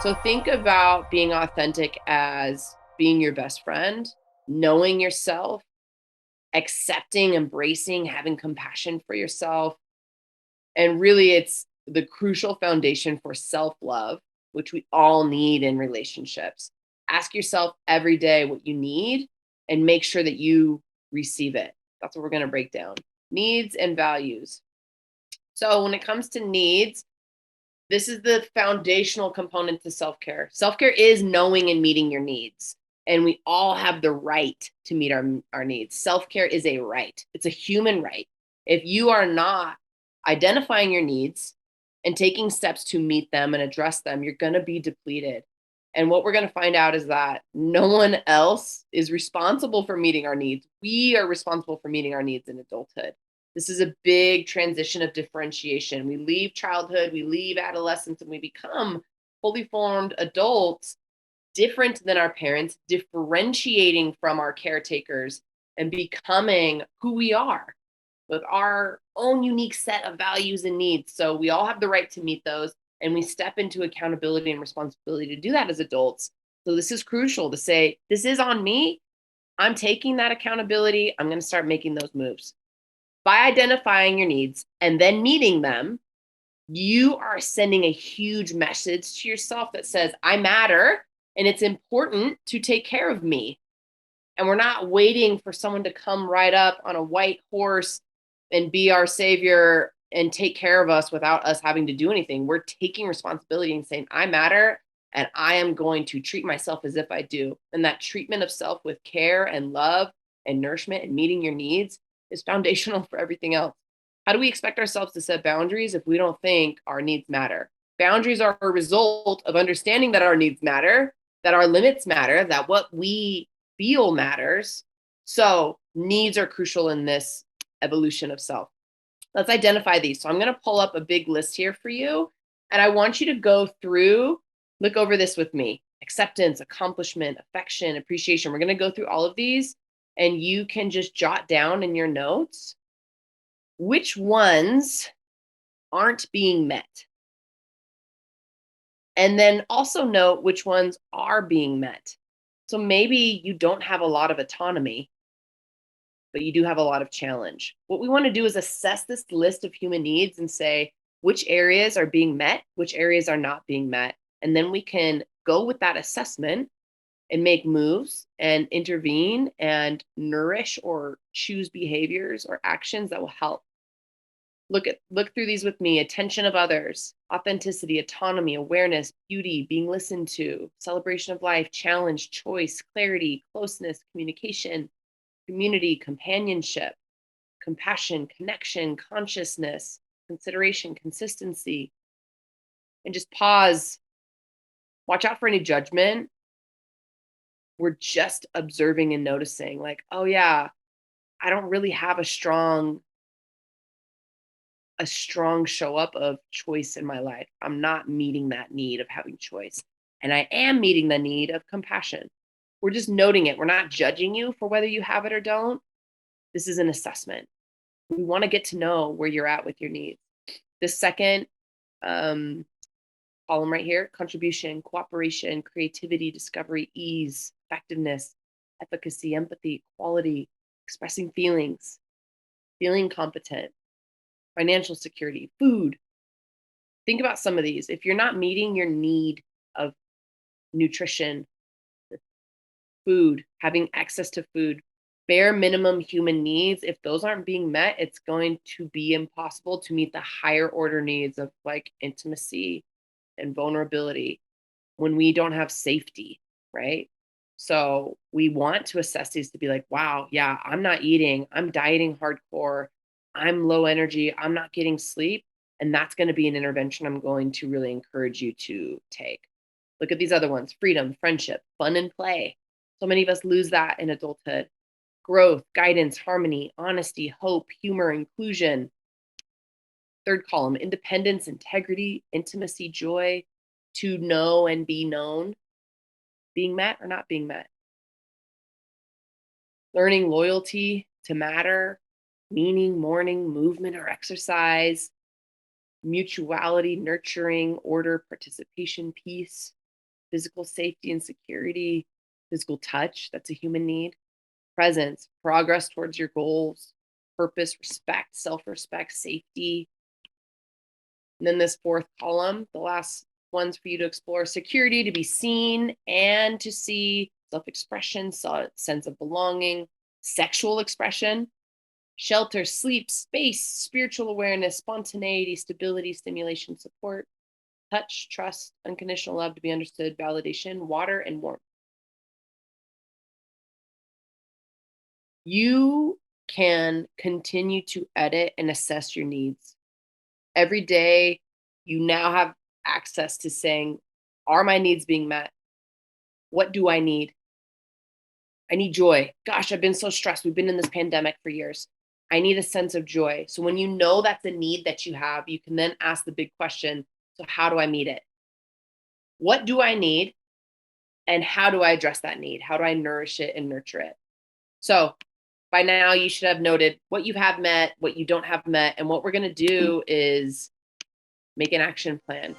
So think about being authentic as being your best friend, knowing yourself, accepting, embracing, having compassion for yourself. And really, it's the crucial foundation for self love, which we all need in relationships. Ask yourself every day what you need and make sure that you receive it. That's what we're going to break down: needs and values. So, when it comes to needs, this is the foundational component to self care. Self care is knowing and meeting your needs. And we all have the right to meet our needs. Self care is a right, it's a human right. If you are not identifying your needs and taking steps to meet them and address them, you're going to be depleted. And what we're going to find out is that no one else is responsible for meeting our needs. We are responsible for meeting our needs in adulthood. This is a big transition of differentiation. We leave childhood, we leave adolescence, and we become fully formed adults, different than our parents, differentiating from our caretakers and becoming who we are with our own unique set of values and needs. So we all have the right to meet those, and we step into accountability and responsibility to do that as adults. So this is crucial to say, this is on me. I'm taking that accountability. I'm going to start making those moves. By identifying your needs and then meeting them, you are sending a huge message to yourself that says, I matter and it's important to take care of me. And we're not waiting for someone to come ride up on a white horse and be our savior and take care of us without us having to do anything. We're taking responsibility and saying, I matter and I am going to treat myself as if I do. And that treatment of self with care and love and nourishment and meeting your needs is foundational for everything else. How do we expect ourselves to set boundaries if we don't think our needs matter? Boundaries are a result of understanding that our needs matter, that our limits matter, that what we feel matters. So needs are crucial in this evolution of self. Let's identify these. So I'm going to pull up a big list here for you. And I want you to go through, look over this with me: acceptance, accomplishment, affection, appreciation. We're going to go through all of these, and you can just jot down in your notes which ones aren't being met. And then also note which ones are being met. So maybe you don't have a lot of autonomy, but you do have a lot of challenge. What we want to do is assess this list of human needs and say which areas are being met, which areas are not being met. And then we can go with that assessment and make moves and intervene and nourish or choose behaviors or actions that will help. Look through these with me: attention of others, authenticity, autonomy, awareness, beauty, being listened to, celebration of life, challenge, choice, clarity, closeness, communication, community, companionship, compassion, connection, consciousness, consideration, consistency. And just pause. Watch out for any judgment. We're just observing and noticing, like, oh yeah, I don't really have a strong show up of choice in my life. I'm not meeting that need of having choice. And I am meeting the need of compassion. We're just noting it. We're not judging you for whether you have it or don't. This is an assessment. We want to get to know where you're at with your needs. The second um, column right here: contribution, cooperation, creativity, discovery, ease, effectiveness, efficacy, empathy, quality, expressing feelings, feeling competent, financial security, food. Think about some of these. If you're not meeting your need of nutrition, food, having access to food, bare minimum human needs, if those aren't being met, it's going to be impossible to meet the higher order needs of like intimacy and vulnerability when we don't have safety, right? So we want to assess these to be like, wow, yeah, I'm not eating, I'm dieting hardcore, I'm low energy, I'm not getting sleep. And that's going to be an intervention I'm going to really encourage you to take. Look at these other ones: freedom, friendship, fun, and play. So many of us lose that in adulthood. Growth, guidance, harmony, honesty, hope, humor, inclusion. Third column: independence, integrity, intimacy, joy, to know and be known. Being met or not being met. Learning, loyalty, to matter, meaning, mourning, movement or exercise, mutuality, nurturing, order, participation, peace. physical safety and security, physical touch, that's a human need, presence, progress towards your goals, purpose, respect, self respect, safety. And then this fourth column, the last ones for you to explore: security, to be seen and to see, self expression, sense of belonging, sexual expression, shelter, sleep, space, spiritual awareness, spontaneity, stability, stimulation, support, touch, trust, unconditional love, to be understood, validation, water, and warmth. You can continue to edit and assess your needs. Every day, you now have access to saying, are my needs being met? What do I need? I need joy. Gosh, I've been so stressed. We've been in this pandemic for years. I need a sense of joy. So when you know that's a need that you have, you can then ask the big question, so how do I meet it? What do I need? And how do I address that need? How do I nourish it and nurture it? So by now, you should have noted what you have met, what you don't have met. And what we're going to do is make an action plan.